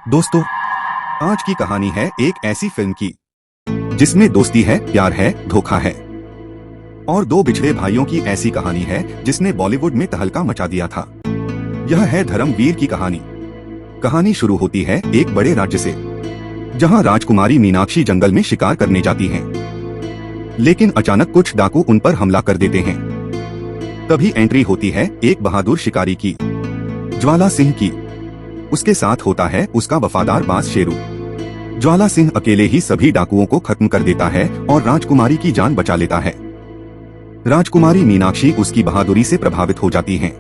दोस्तों, आज की कहानी है एक ऐसी फिल्म की जिसमें दोस्ती है, प्यार है, धोखा है और दो बिछड़े भाइयों की ऐसी कहानी है जिसने बॉलीवुड में तहलका मचा दिया था। यह है धर्मवीर की कहानी। कहानी शुरू होती है एक बड़े राज्य से, जहां राजकुमारी मीनाक्षी जंगल में शिकार करने जाती हैं। लेकिन अचानक कुछ डाकू उन पर हमला कर देते हैं। तभी एंट्री होती है एक बहादुर शिकारी की, ज्वाला सिंह की। उसके साथ होता है उसका वफादार बाज शेरू। ज्वाला सिंह अकेले ही सभी डाकुओं को खत्म कर देता है और राजकुमारी की जान बचा लेता है। राजकुमारी मीनाक्षी उसकी बहादुरी से प्रभावित हो जाती हैं।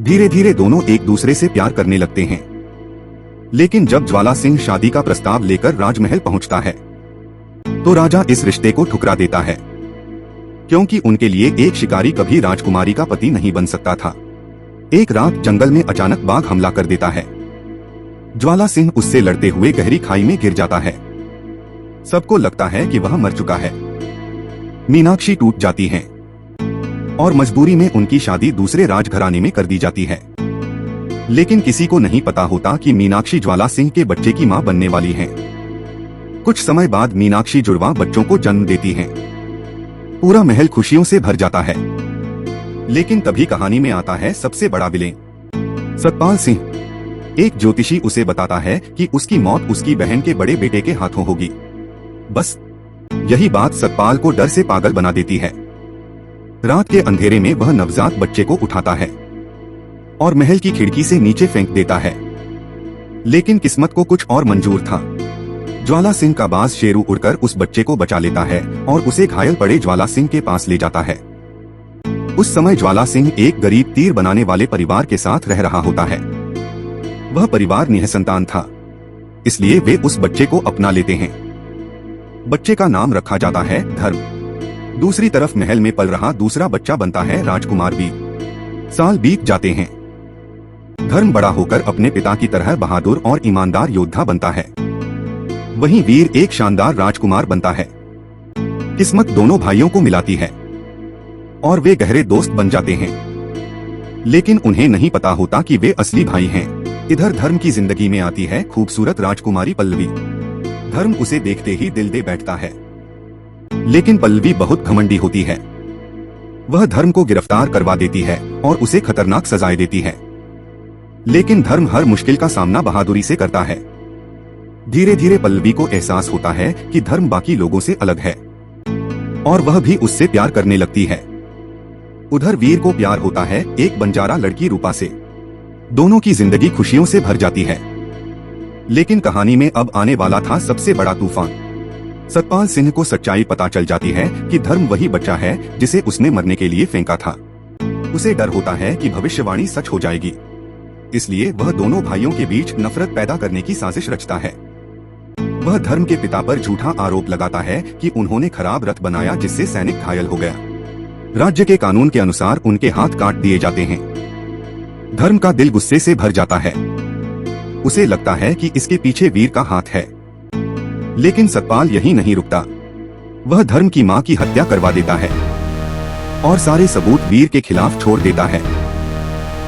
धीरे धीरे दोनों एक दूसरे से प्यार करने लगते हैं। लेकिन जब ज्वाला सिंह शादी का प्रस्ताव लेकर राजमहल पहुंचता है तो राजा इस रिश्ते को ठुकरा देता है, क्योंकि उनके लिए एक शिकारी कभी राजकुमारी का पति नहीं बन सकता था। एक रात जंगल में अचानक बाघ हमला कर देता है। ज्वाला सिंह उससे लड़ते हुए गहरी खाई में गिर जाता है। सबको लगता है कि वह मर चुका है। मीनाक्षी टूट जाती हैं और मजबूरी में उनकी शादी दूसरे राजघराने में कर दी जाती है। लेकिन किसी को नहीं पता होता कि मीनाक्षी ज्वाला सिंह के बच्चे की मां बनने वाली हैं। कुछ समय बाद मीनाक्षी जुड़वा बच्चों को जन्म देती हैं। पूरा महल खुशियों से भर जाता है। लेकिन तभी कहानी में आता है सबसे बड़ा विलेन, सतपाल सिंह। एक ज्योतिषी उसे बताता है कि उसकी मौत उसकी बहन के बड़े बेटे के हाथों होगी। बस यही बात सतपाल को डर से पागल बना देती है। रात के अंधेरे में वह नवजात बच्चे को उठाता है और महल की खिड़की से नीचे फेंक देता है। लेकिन किस्मत को कुछ और मंजूर था। ज्वाला सिंह का बाज शेरू उड़कर उस बच्चे को बचा लेता है और उसे घायल पड़े ज्वाला सिंह के पास ले जाता है। उस समय ज्वाला सिंह एक गरीब तीर बनाने वाले परिवार के साथ रह रहा होता है। वह परिवार निःसंतान था, इसलिए वे उस बच्चे को अपना लेते हैं। बच्चे का नाम रखा जाता है धर्म। दूसरी तरफ महल में पल रहा दूसरा बच्चा बनता है राजकुमार वीर। साल बीत जाते हैं। धर्म बड़ा होकर अपने पिता की तरह बहादुर और ईमानदार योद्धा बनता है। वहीं वीर एक शानदार राजकुमार बनता है। किस्मत दोनों भाइयों को मिलाती है और वे गहरे दोस्त बन जाते हैं। लेकिन उन्हें नहीं पता होता कि वे असली भाई हैं। इधर धर्म की जिंदगी में आती है खूबसूरत राजकुमारी पल्लवी। धर्म उसे देखते ही दिल दे बैठता है। लेकिन पल्लवी बहुत घमंडी होती है। वह धर्म को गिरफ्तार करवा देती है और उसे खतरनाक सजाएं देती है। लेकिन धर्म हर मुश्किल का सामना बहादुरी से करता है। धीरे धीरे पल्लवी को एहसास होता है कि धर्म बाकी लोगों से अलग है और वह भी उससे प्यार करने लगती है। उधर वीर को प्यार होता है एक बंजारा लड़की रूपा से। दोनों की जिंदगी खुशियों से भर जाती है। लेकिन कहानी में अब आने वाला था सबसे बड़ा तूफान। सतपाल सिंह को सच्चाई पता चल जाती है कि धर्म वही बच्चा है जिसे उसने मरने के लिए फेंका था। उसे डर होता है कि भविष्यवाणी सच हो जाएगी, इसलिए वह दोनों भाइयों के बीच नफरत पैदा करने की साजिश रचता है। वह धर्म के पिता पर झूठा आरोप लगाता है कि उन्होंने खराब रथ बनाया जिससे सैनिक घायल हो गया। राज्य के कानून के अनुसार उनके हाथ काट दिए जाते हैं। धर्म का दिल गुस्से से भर जाता है। उसे लगता है कि इसके पीछे वीर का हाथ है। लेकिन सतपाल यही नहीं रुकता। वह धर्म की मां की हत्या करवा देता है और सारे सबूत वीर के खिलाफ छोड़ देता है।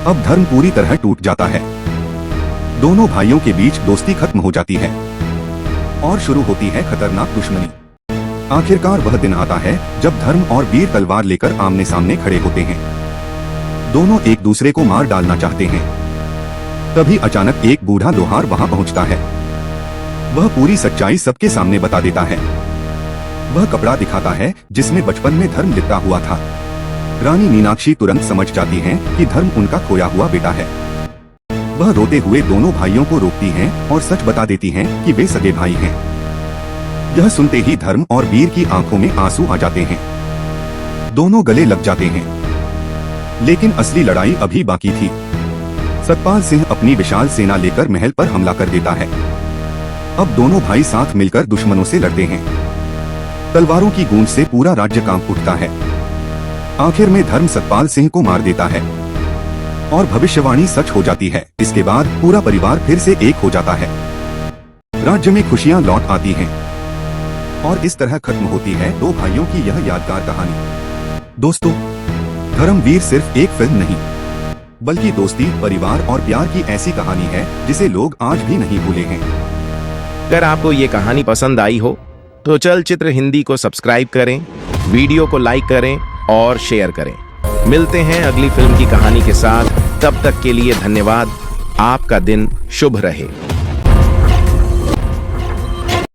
अब धर्म पूरी तरह टूट जाता है। दोनों भाइयों के बीच दोस्ती खत्म हो जाती है और शुरू होती है खतरनाक दुश्मनी। आखिरकार वह दिन आता है जब धर्म और वीर तलवार लेकर आमने सामने खड़े होते हैं। दोनों एक दूसरे को मार डालना चाहते हैं। तभी अचानक एक बूढ़ा लोहार वहां पहुंचता है। वह पूरी सच्चाई सबके सामने बता देता है। वह कपड़ा दिखाता है जिसमें बचपन में धर्म लिपटा हुआ था। रानी मीनाक्षी तुरंत समझ जाती हैं कि धर्म उनका खोया हुआ बेटा है। वह रोते हुए दोनों भाइयों को रोकती हैं और सच बता देती हैं कि वे सगे भाई हैं। यह सुनते ही धर्म और वीर की आंखों में आंसू आ जाते हैं। दोनों गले लग जाते हैं। लेकिन असली लड़ाई अभी बाकी थी। सतपाल सिंह अपनी विशाल सेना लेकर महल पर हमला कर देता है। अब दोनों भाई साथ मिलकर दुश्मनों से लड़ते हैं। तलवारों की गूंज से पूरा राज्य कांप उठता है। आखिर में धर्म सतपाल सिंह को मार देता है और भविष्यवाणी सच हो जाती है। इसके बाद पूरा परिवार फिर से एक हो जाता है। राज्य में खुशियां लौट आती हैं और इस तरह खत्म होती है दो भाइयों की यह यादगार कहानी। दोस्तों, धर्मवीर सिर्फ एक फिल्म नहीं बल्कि दोस्ती, परिवार और प्यार की ऐसी कहानी है जिसे लोग आज भी नहीं भूले हैं। अगर आपको ये कहानी पसंद आई हो तो चलचित्र हिंदी को सब्सक्राइब करें, वीडियो को लाइक करें और शेयर करें। मिलते हैं अगली फिल्म की कहानी के साथ। तब तक के लिए धन्यवाद। आपका दिन शुभ रहे।